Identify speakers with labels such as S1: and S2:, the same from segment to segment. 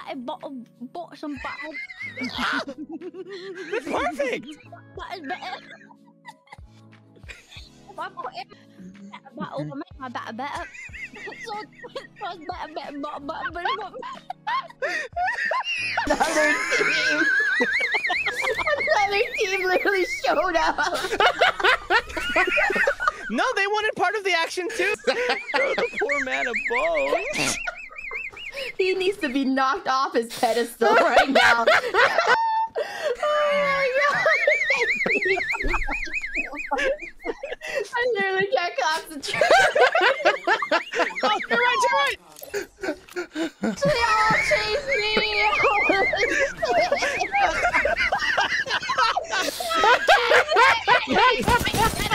S1: I bought some butter.
S2: That's perfect.
S1: That is better. If I put it that will make my batter better. So it's better.
S3: Another team. Another team literally showed up.
S2: No, they wanted part of the action too. Throw the poor man a bone.
S3: He needs to be knocked off his pedestal right now. Oh my god. I literally can't concentrate.
S2: Oh, you're right.
S3: They all chase me.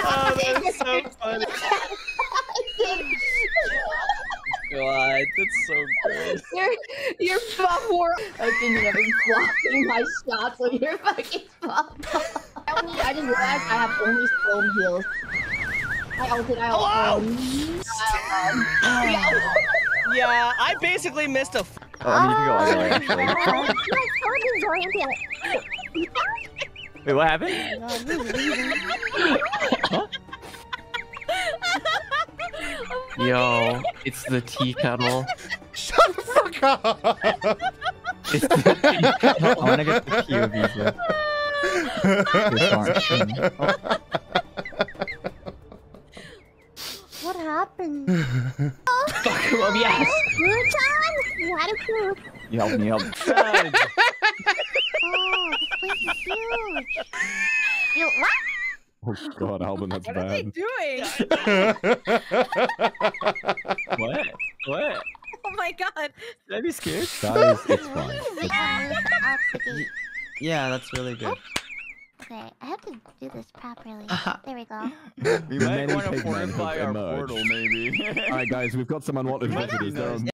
S2: Oh, that's so funny. God, that's so good.
S3: You're buff war. I think you're blocking my shots with your fucking buff. I just realized I have only stone heals. I ulted.
S2: Yeah, I basically missed a.
S4: I mean, you can go either way, actually. Wait, what happened? Huh? Yo, it's the tea kettle.
S5: Shut the fuck up!
S4: It's the tea kettle. I wanna get the POV.
S1: What happened?
S4: Fuck him up, yes!
S1: You had a coup.
S4: You helped me up.
S1: Oh, this place is huge. You what?
S5: Oh god, Alban, that's
S2: What are they
S5: bad.
S2: doing?
S4: What? What?
S6: Oh my god.
S4: Should I be scared?
S5: Guys, it's fine.
S7: Yeah, that's really good.
S1: Okay, I have to do this properly. There we go.
S4: We
S5: The
S4: might
S5: many
S4: want to
S5: pigmen
S4: fortify
S5: have
S4: our
S5: emerged.
S4: portal, maybe.
S5: Alright guys, we've got some unwanted visitors. They're on